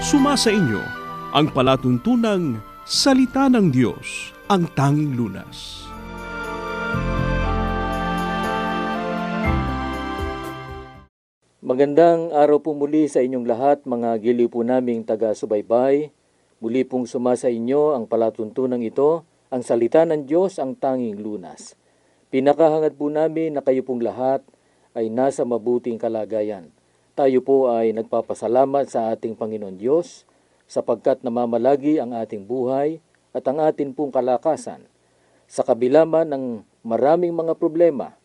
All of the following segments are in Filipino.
Sumasa inyo ang palatuntunang Salita ng Diyos, ang tanging lunas. Magandang araw po muli sa inyong lahat, mga giliw po naming taga-subaybay. Muli pong sumasa inyo ang palatuntunang ito, ang Salita ng Diyos, ang tanging lunas. Pinakahangad po namin na kayo pong lahat ay nasa mabuting kalagayan. Tayo po ay nagpapasalamat sa ating Panginoon Diyos sapagkat namamalagi ang ating buhay at ang ating pong kalakasan. Sa kabila man ng maraming mga problema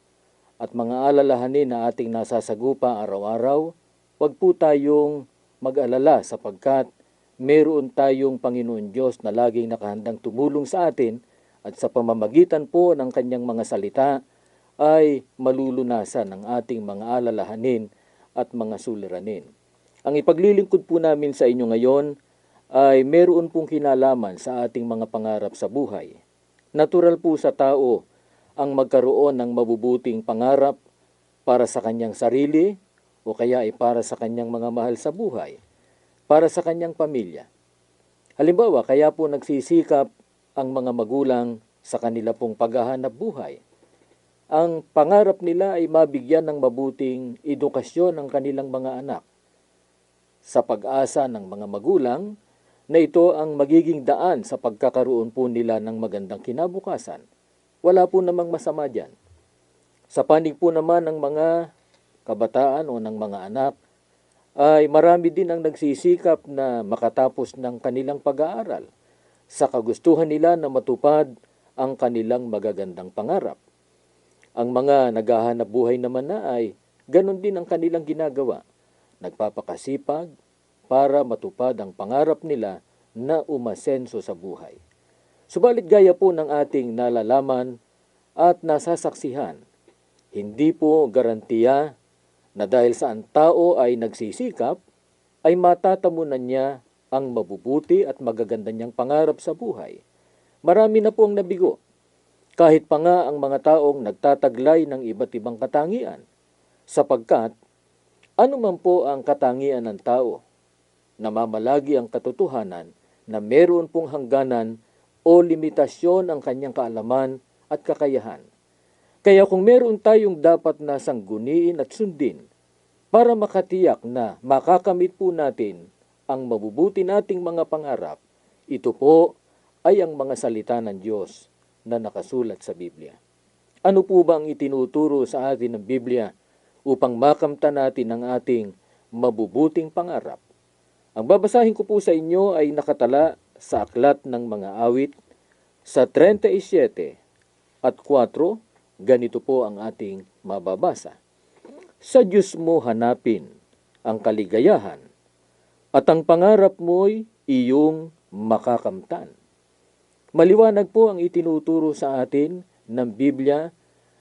at mga alalahanin na ating nasasagupa araw-araw, huwag po tayong mag-alala sapagkat meron tayong Panginoon Diyos na laging nakahandang tumulong sa atin at sa pamamagitan po ng kanyang mga salita ay malulunasan ang ating mga alalahanin at mga suliranin. Ang ipaglilingkod po namin sa inyo ngayon ay meron pong kinalaman sa ating mga pangarap sa buhay. Natural po sa tao ang magkaroon ng mabubuting pangarap para sa kanyang sarili o kaya ay para sa kanyang mga mahal sa buhay, para sa kanyang pamilya. Halimbawa, kaya po nagsisikap ang mga magulang sa kanila pong paghahanap buhay. Ang pangarap nila ay mabigyan ng mabuting edukasyon ang kanilang mga anak. Sa pag-asa ng mga magulang na ito ang magiging daan sa pagkakaroon po nila ng magandang kinabukasan. Wala po namang masama dyan. Sa panig po naman ng mga kabataan o ng mga anak, ay marami din ang nagsisikap na makatapos ng kanilang pag-aaral sa kagustuhan nila na matupad ang kanilang magagandang pangarap. Ang mga naghahanap buhay naman na ay ganon din ang kanilang ginagawa. Nagpapakasipag para matupad ang pangarap nila na umasenso sa buhay. Subalit gaya po ng ating nalalaman at nasasaksihan, hindi po garantiya na dahil sa ang tao ay nagsisikap, ay matatamunan niya ang mabubuti at magaganda niyang pangarap sa buhay. Marami na po ang nabigo, kahit pa nga ang mga taong nagtataglay ng iba't ibang katangian, sapagkat ano man po ang katangian ng tao, namamalagi ang katotohanan na meron pong hangganan o limitasyon ang kanyang kaalaman at kakayahan. Kaya kung meron tayong dapat na sangguniin at sundin para makatiyak na makakamit po natin ang mabubuti nating mga pangarap, ito po ay ang mga salita ng Diyos na nakasulat sa Biblia. Ano po ba ang itinuturo sa atin ng Biblia upang makamtan natin ang ating mabubuting pangarap? Ang babasahin ko po sa inyo ay nakatala sa Aklat ng Mga Awit sa 37 at 4, ganito po ang ating mababasa. Sa Diyos mo hanapin ang kaligayahan at ang pangarap mo'y iyong makakamtan. Maliwanag po ang itinuturo sa atin ng Biblia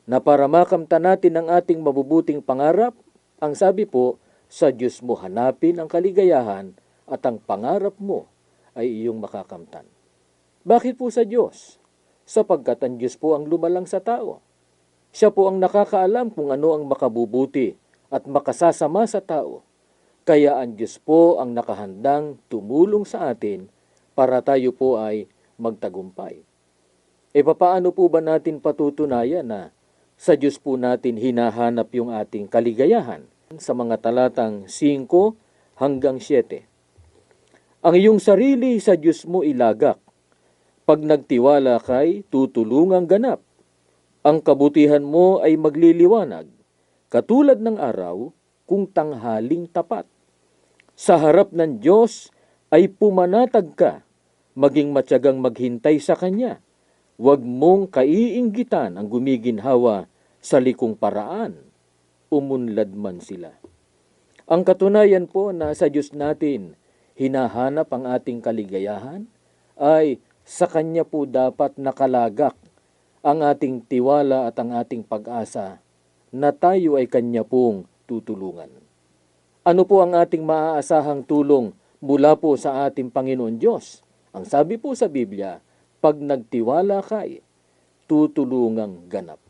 na para makamtan natin ang ating mabubuting pangarap, ang sabi po, sa Diyos mo hanapin ang kaligayahan at ang pangarap mo ay iyong makakamtan. Bakit po sa Diyos? Sapagkat ang Diyos po ang lumalang sa tao. Siya po ang nakakaalam kung ano ang makabubuti at makasasama sa tao. Kaya ang Diyos po ang nakahandang tumulong sa atin para tayo po ay magtagumpay. E papaano po ba natin patutunayan na sa Diyos po natin hinahanap yung ating kaligayahan? Sa mga talatang 5 hanggang 7. Ang iyong sarili sa Diyos mo ilagak. Pag nagtiwala kay, tutulungang ganap. Ang kabutihan mo ay magliliwanag, katulad ng araw kung tanghaling tapat. Sa harap ng Diyos ay pumanatag ka, maging matyagang maghintay sa Kanya. Huwag mong kaiinggitan ang gumiginhawa sa likong paraan, umunlad man sila. Ang katunayan po na sa Diyos natin hinahanap ang ating kaligayahan ay sa Kanya po dapat nakalagak ang ating tiwala at ang ating pag-asa na tayo ay Kanya pong tutulungan. Ano po ang ating maaasahang tulong mula po sa ating Panginoon Diyos? Ang sabi po sa Biblia, pag nagtiwala kay, tutulungang ganap.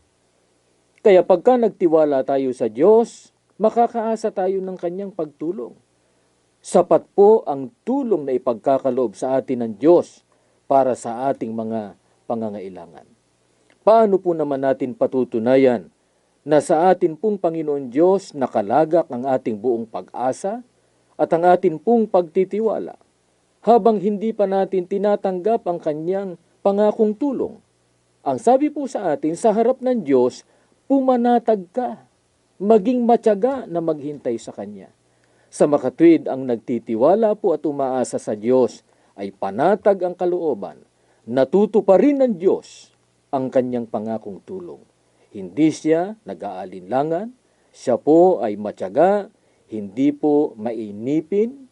Kaya pagka nagtiwala tayo sa Diyos, makakaasa tayo ng Kanyang pagtulong. Sapat po ang tulong na ipagkakaloob sa atin ng Diyos para sa ating mga pangangailangan. Paano po naman natin patutunayan na sa atin pong Panginoon Diyos nakalagak ang ating buong pag-asa at ang atin pong pagtitiwala habang hindi pa natin tinatanggap ang kanyang pangakong tulong? Ang sabi po sa atin, sa harap ng Diyos, pumanatag ka, maging matyaga na maghintay sa Kanya. Sa makatwid, ang nagtitiwala po at umaasa sa Diyos ay panatag ang kalooban. Natutuparin ng Diyos ang Kanyang pangakong tulong. Hindi siya nag-aalinlangan, siya po ay matyaga, hindi po mainipin,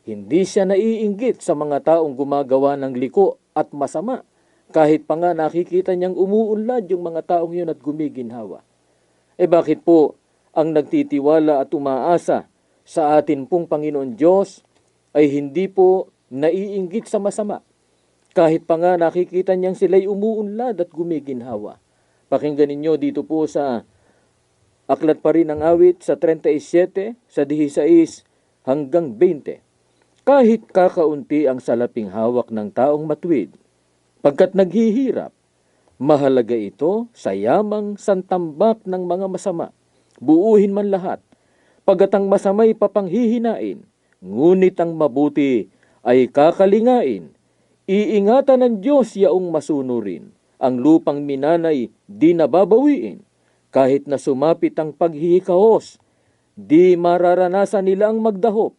hindi siya naiinggit sa mga taong gumagawa ng liko at masama. Kahit pa nga nakikita niyang umuunlad yung mga taong yun at gumiginhawa. Bakit po ang nagtitiwala at umaasa sa atin pong Panginoon Diyos ay hindi po naiinggit sa masama? Kahit pa nga nakikita niyang sila'y umuunlad at gumiginhawa. Pakinggan ninyo dito po sa Aklat pa rin ng Awit sa 37, sa 16 hanggang 20. Kahit kakaunti ang salaping hawak ng taong matuwid, pagkat naghihirap, mahalaga ito sa yamang santambak ng mga masama. Buuhin man lahat, pagkat ang masama'y papanghihinain, ngunit ang mabuti ay kakalingain. Iingatan ng Diyos yaong masunurin, ang lupang minanay di nababawiin. Kahit na sumapit ang paghihikahos, di mararanasan nila ang magdahop.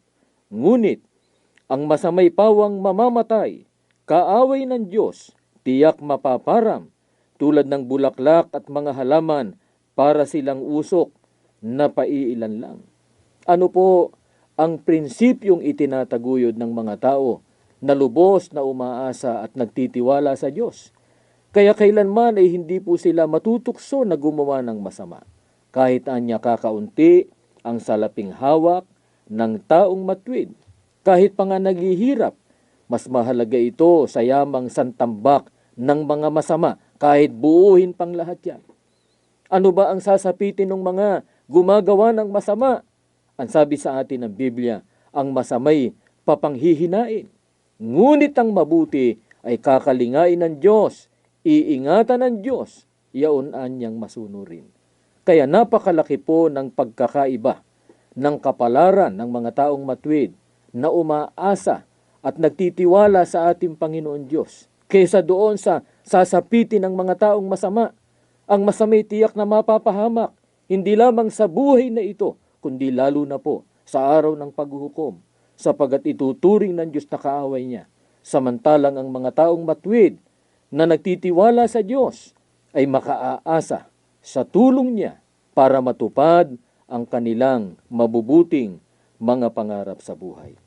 Ngunit ang masamay pawang mamamatay, kaaway ng Diyos, tiyak mapaparam, tulad ng bulaklak at mga halaman, para silang usok na paiilan lang. Ano po ang prinsipyong itinataguyod ng mga tao na lubos na umaasa at nagtitiwala sa Diyos? Kaya kailanman ay hindi po sila matutukso na gumawa ng masama. Kahit anya kakaunti ang salaping hawak ng taong matwid, kahit pa nga naghihirap, mas mahalaga ito sa yamang santambak ng mga masama, kahit buuhin pang lahat yan. Ano ba ang sasapitin ng mga gumagawa ng masama? Ang sabi sa atin ng Biblia, ang masamay papanghihinain. Ngunit ang mabuti ay kakalingain ng Diyos, iingatan ng Diyos, yaunan niyang masunurin. Kaya napakalaki po ng pagkakaiba ng kapalaran ng mga taong matwid na umaasa at nagtitiwala sa ating Panginoon Diyos kaysa doon sa sasapitin ng mga taong masama. Ang masamay tiyak na mapapahamak, hindi lamang sa buhay na ito, kundi lalo na po sa araw ng paghuhukom, sapagat ituturing ng Diyos na kaaway niya. Samantalang ang mga taong matwid na nagtitiwala sa Diyos ay makaaasa sa tulong niya para matupad ang kanilang mabubuting mga pangarap sa buhay.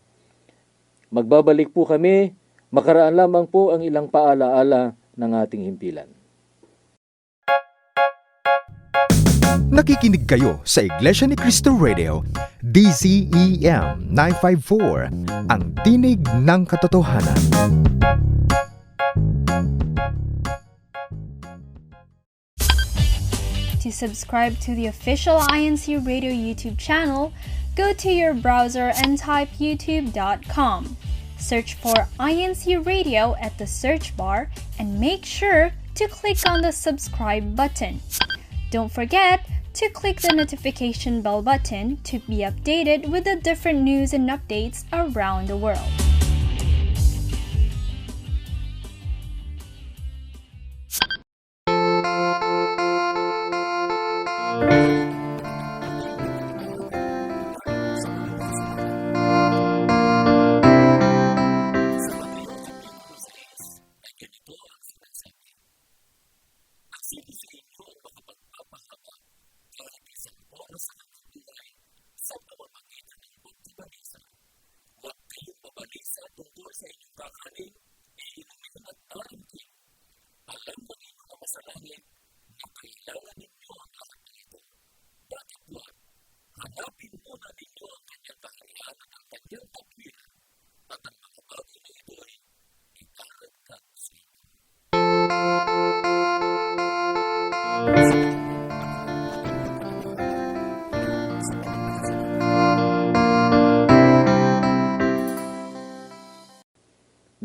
Magbabalik po kami, makaraan lamang po ang ilang paalaala ng ating himpilan. Nakikinig kayo sa Iglesia ni Cristo Radio, DCEM 954, ang tinig ng katotohanan. To subscribe to the official INC Radio YouTube channel, go to your browser and type youtube.com. Search for INC Radio at the search bar and make sure to click on the subscribe button. Don't forget to click the notification bell button to be updated with the different news and updates around the world.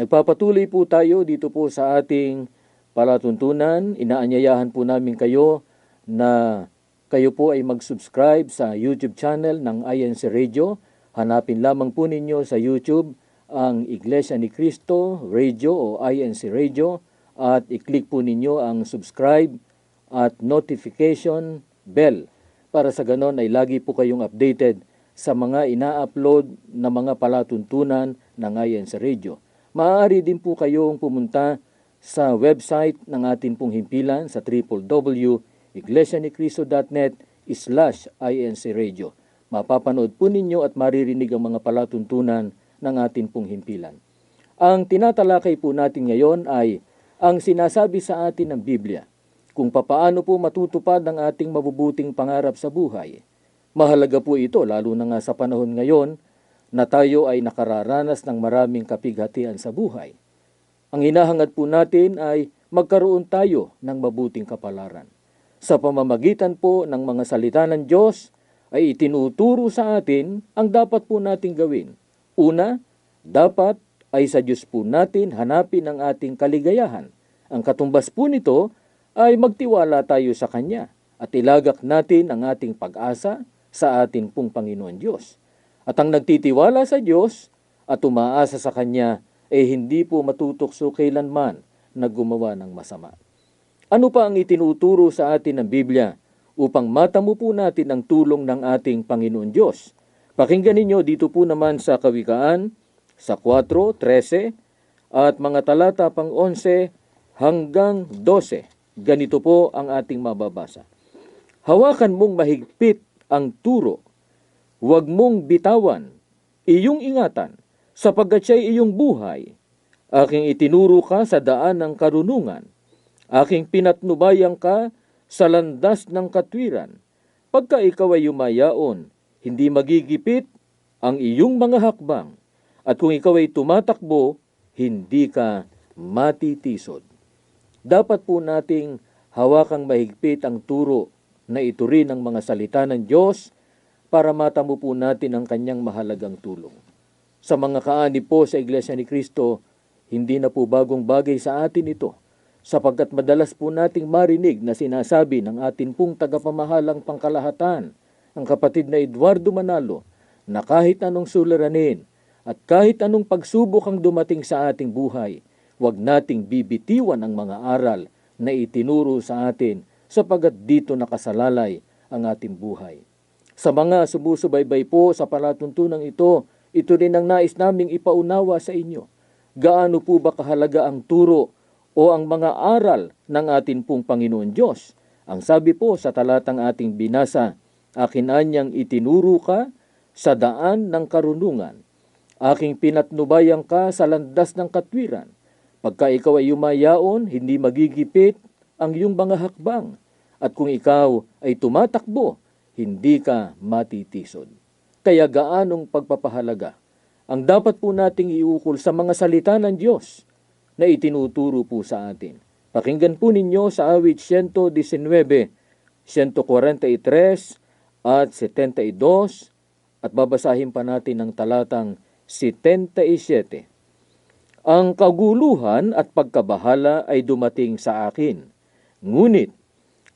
Nagpapatuloy po tayo dito po sa ating palatuntunan. Inaanyayahan po namin kayo na kayo po ay mag-subscribe sa YouTube channel ng INC Radio. Hanapin lamang po ninyo sa YouTube ang Iglesia ni Cristo Radio o INC Radio at i-click po ninyo ang subscribe at notification bell para sa ganon ay lagi po kayong updated sa mga ina-upload na mga palatuntunan ng INC Radio. Maaari din po kayong pumunta sa website ng ating pong himpilan sa www.iglesianicristo.net/INC Radio. Mapapanood po ninyo at maririnig ang mga palatuntunan ng ating pong himpilan. Ang tinatalakay po natin ngayon ay ang sinasabi sa atin ng Biblia kung papaano po matutupad ang ating mabubuting pangarap sa buhay. Mahalaga po ito lalo na nga sa panahon ngayon na tayo ay nakararanas ng maraming kapighatian sa buhay. Ang hinahangad po natin ay magkaroon tayo ng mabuting kapalaran. Sa pamamagitan po ng mga salita ng Diyos ay itinuturo sa atin ang dapat po nating gawin. Una, dapat ay sa Diyos po natin hanapin ang ating kaligayahan. Ang katumbas po nito ay magtiwala tayo sa Kanya at ilagak natin ang ating pag-asa sa ating pong Panginoon Diyos. At ang nagtitiwala sa Diyos at umaasa sa Kanya ay hindi po matutokso kailanman na gumawa ng masama. Ano pa ang itinuturo sa atin ng Biblia upang matamo po natin ang tulong ng ating Panginoon Diyos? Pakinggan ninyo dito po naman sa Kawikaan sa 4:13 at mga talata pang 11 hanggang 12. Ganito po ang ating mababasa. Hawakan mong mahigpit ang turo. Huwag mong bitawan. Iyong ingatan, sapagkat siya'y iyong buhay. Aking itinuro ka sa daan ng karunungan. Aking pinatnubayan ka sa landas ng katwiran. Pagka ikaw ay yumayaon, hindi magigipit ang iyong mga hakbang. At kung ikaw ay tumatakbo, hindi ka matitisod. Dapat po nating hawakang mahigpit ang turo na ito rin ang mga salita ng Diyos para matamo po natin ang Kanyang mahalagang tulong. Sa mga kaanib po sa Iglesia ni Cristo, hindi na po bagong bagay sa atin ito, sapagkat madalas po nating marinig na sinasabi ng atin pong tagapamahalang pangkalahatan, ang kapatid na Eduardo Manalo, na kahit anong suliranin at kahit anong pagsubok ang dumating sa ating buhay, huwag nating bibitiwan ang mga aral na itinuro sa atin sapagkat dito nakasalalay ang ating buhay. Sa mga sumusubaybay po sa palatuntunang ito rin ang nais naming ipaunawa sa inyo. Gaano po ba kahalaga ang turo o ang mga aral ng atin pong Panginoon Diyos? Ang sabi po sa talatang ating binasa, akin anyang itinuro ka sa daan ng karunungan. Aking pinatnubayan ka sa landas ng katwiran. Pagka ikaw ay yumayaon, hindi magigipit ang iyong mga hakbang. At kung ikaw ay tumatakbo, hindi ka matitisod. Kaya gaanong pagpapahalaga ang dapat po nating iukol sa mga salita ng Diyos na itinuturo po sa atin. Pakinggan po ninyo sa awit 119, 143 at 72 at babasahin pa natin ang talatang 77. Ang kaguluhan at pagkabahala ay dumating sa akin. Ngunit,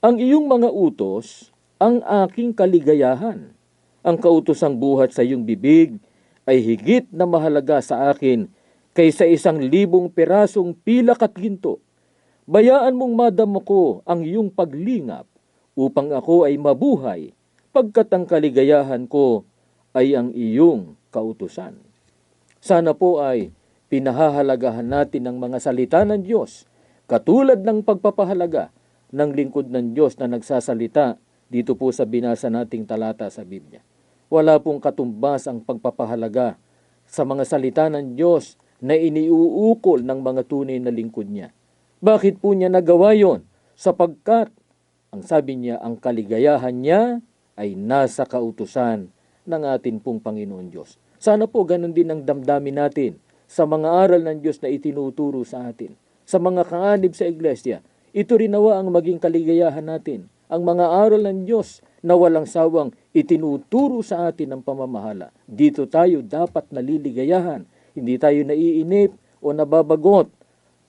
ang iyong mga utos, ang aking kaligayahan. Ang kautosang buhat sa iyong bibig ay higit na mahalaga sa akin kaysa 1,000 pirasong pilak at ginto. Bayaan mong madama ko ang iyong paglingap upang ako ay mabuhay, pagkat ang kaligayahan ko ay ang iyong kautusan. Sana po ay pinahahalagahan natin ang mga salita ng Diyos, katulad ng pagpapahalaga ng lingkod ng Diyos na nagsasalita dito po sa binasa nating talata sa Biblia. Wala pong katumbas ang pagpapahalaga sa mga salita ng Diyos na iniuukol ng mga tunay na lingkod niya. Bakit po niya nagawa yon? Sapagkat, ang sabi niya, ang kaligayahan niya ay nasa kautusan ng atin pong Panginoon Diyos. Sana po ganun din ang damdamin natin sa mga aral ng Diyos na itinuturo sa atin. Sa mga kaanib sa iglesia, ito rin nawa ang maging kaligayahan natin. Ang mga aral ng Diyos na walang sawang itinuturo sa atin ng pamamahala. Dito tayo dapat naliligayahan. Hindi tayo naiinip o nababagot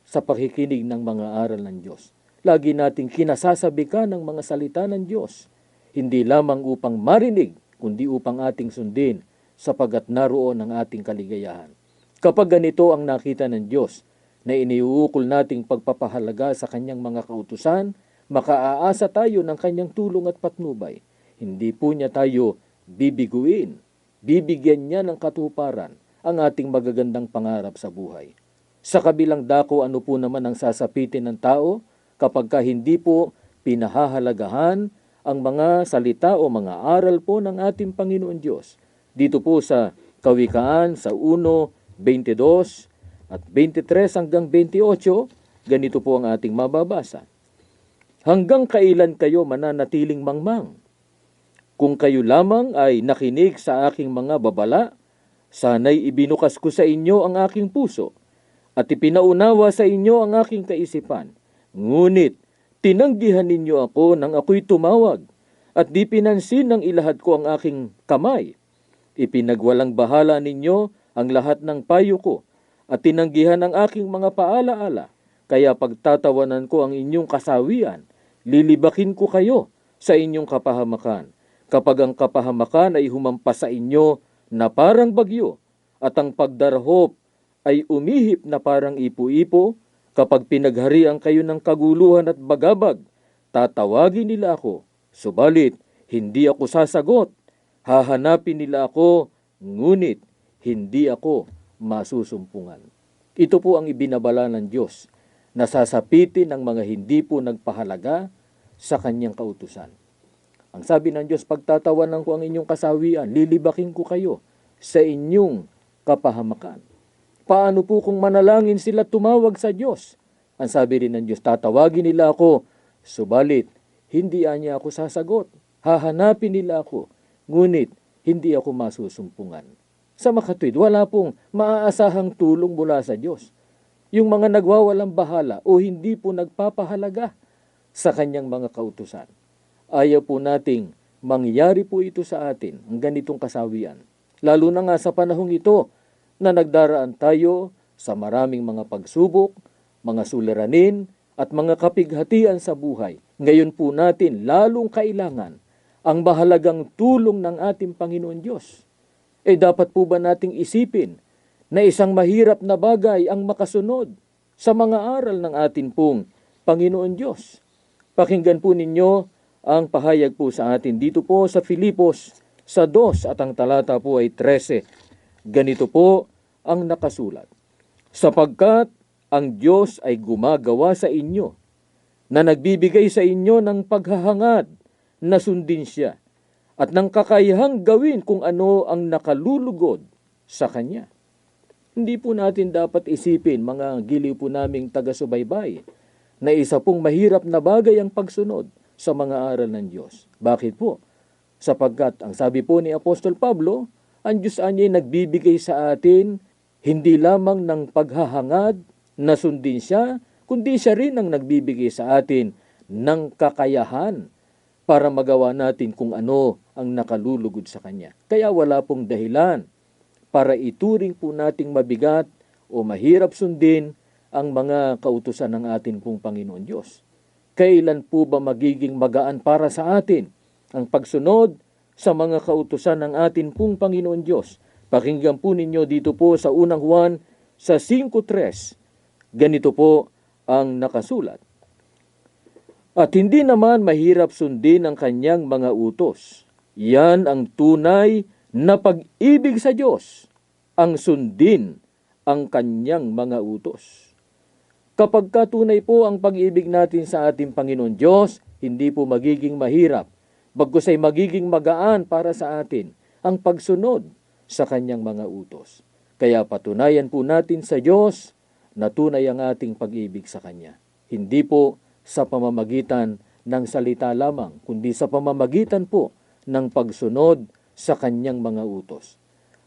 sa pakikinig ng mga aral ng Diyos. Lagi nating kinasasabikan ng mga salita ng Diyos, hindi lamang upang marinig, kundi upang ating sundin, sapagat naroon ang ating kaligayahan. Kapag ganito ang nakita ng Diyos, na iniuukol nating pagpapahalaga sa kanyang mga kautusan, makaaasa tayo ng kanyang tulong at patnubay. Hindi po niya tayo bibiguin, bibigyan niya ng katuparan ang ating magagandang pangarap sa buhay. Sa kabilang dako, ano po naman ang sasapitin ng tao kapag hindi po pinahahalagahan ang mga salita o mga aral po ng ating Panginoon Diyos. Dito po sa Kawikaan sa 1:22 at 23 hanggang 28, ganito po ang ating mababasa. Hanggang kailan kayo mananatiling mangmang? Kung kayo lamang ay nakinig sa aking mga babala, sana'y ibinukas ko sa inyo ang aking puso at ipinaunawa sa inyo ang aking kaisipan. Ngunit tinanggihan ninyo ako nang ako'y tumawag at di pinansin ng ilahad ko ang aking kamay. Ipinagwalang bahala ninyo ang lahat ng payo ko at tinanggihan ang aking mga paalaala. Kaya pagtatawanan ko ang inyong kasawian, lilibakin ko kayo sa inyong kapahamakan. Kapag ang kapahamakan ay humampas sa inyo na parang bagyo at ang pagdarhop ay umihip na parang ipo-ipo, kapag pinagharian kayo ng kaguluhan at bagabag, tatawagin nila ako, subalit hindi ako sasagot. Hahanapin nila ako, ngunit hindi ako masusumpungan. Ito po ang ibinabala ng Diyos na sasapitin ng mga hindi po nagpahalaga sa kanyang kautusan. Ang sabi ng Diyos, pagtatawanan ko ang inyong kasawian, lilibakin ko kayo sa inyong kapahamakan. Paano po kung manalangin sila tumawag sa Diyos? Ang sabi rin ng Diyos, tatawagin nila ako, subalit hindi niya ako sasagot. Hahanapin nila ako, ngunit hindi ako masusumpungan. Sa makatwid, wala pong maaasahang tulong mula sa Diyos. Yung mga nagwawalang bahala o hindi po nagpapahalaga sa kanyang mga kautusan. Ayaw po nating mangyari po ito sa atin, ang ganitong kasawian. Lalo na nga sa panahong ito na nagdaraan tayo sa maraming mga pagsubok, mga suliranin at mga kapighatian sa buhay. Ngayon po natin lalong kailangan ang mahalagang tulong ng ating Panginoon Diyos. Dapat po ba nating isipin na isang mahirap na bagay ang makasunod sa mga aral ng atin pong Panginoon Diyos? Pakinggan po ninyo ang pahayag po sa atin dito po sa Filipos sa 2 at ang talata po ay 13. Ganito po ang nakasulat. Sapagkat ang Diyos ay gumagawa sa inyo na nagbibigay sa inyo ng paghahangad na sundin siya at ng kakayahang gawin kung ano ang nakalulugod sa Kanya. Hindi po natin dapat isipin, mga giliw po naming taga-subaybay, na isa pong mahirap na bagay ang pagsunod sa mga aral ng Diyos. Bakit po? Sapagkat ang sabi po ni Apostol Pablo, ang Diyos ay nagbibigay sa atin hindi lamang ng paghahangad na sundin siya, kundi siya rin ang nagbibigay sa atin ng kakayahan para magawa natin kung ano ang nakalulugod sa Kanya. Kaya wala pong dahilan para ituring po nating mabigat o mahirap sundin ang mga kautusan ng atin pong Panginoon Diyos. Kailan po ba magiging magaan para sa atin ang pagsunod sa mga kautusan ng atin pong Panginoon Diyos? Pakinggan po ninyo dito po sa unang Juan sa 5:3. Ganito po ang nakasulat. At hindi naman mahirap sundin ang kanyang mga utos. Yan ang tunay na pag-ibig sa Diyos, ang sundin ang kanyang mga utos. Kapag katunay po ang pag-ibig natin sa ating Panginoon Diyos, hindi po magiging mahirap, bagkus ay magiging magaan para sa atin ang pagsunod sa kanyang mga utos. Kaya patunayan po natin sa Diyos na tunay ang ating pag-ibig sa Kanya. Hindi po sa pamamagitan ng salita lamang, kundi sa pamamagitan po ng pagsunod sa Kanyang mga utos.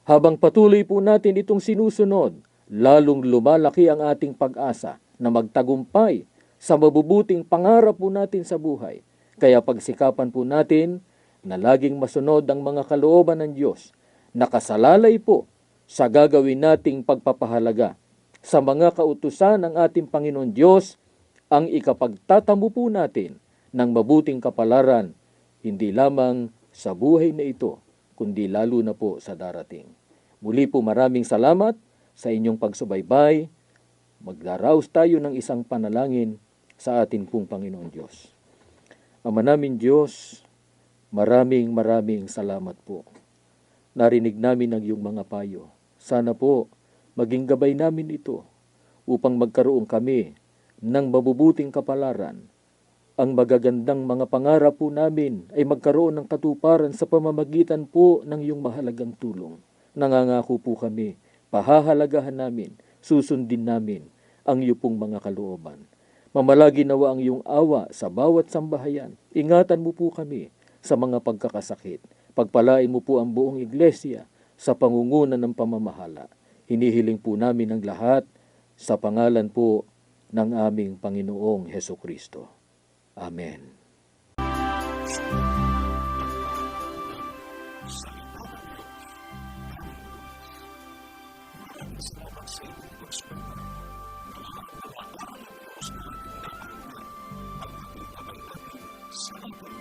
Habang patuloy po natin itong sinusunod, lalong lumalaki ang ating pag-asa na magtagumpay sa mabubuting pangarap po natin sa buhay. Kaya pagsikapan po natin na laging masunod ang mga kalooban ng Diyos, nakasalalay po sa gagawin nating pagpapahalaga sa mga kautusan ng ating Panginoon Diyos ang ikapagtatamo po natin ng mabuting kapalaran, hindi lamang sa buhay na ito, kundi lalo na po sa darating. Muli po maraming salamat sa inyong pagsubaybay. Maglaraos tayo ng isang panalangin sa atin pong Panginoon Diyos. Ama namin Diyos, maraming salamat po. Narinig namin ang iyong mga payo. Sana po maging gabay namin ito upang magkaroon kami ng mabubuting kapalaran. Ang magagandang mga pangarap po namin ay magkaroon ng katuparan sa pamamagitan po ng iyong mahalagang tulong. Nangangako po kami, pahahalagahan namin, susundin namin ang iyo pong mga kalooban. Mamalagi nawa ang iyong awa sa bawat sambahayan. Ingatan mo po kami sa mga pagkakasakit. Pagpalain mo po ang buong iglesia sa pangunguna ng pamamahala. Hinihiling po namin ang lahat sa pangalan po ng aming Panginoong Hesukristo. Amen. Salamat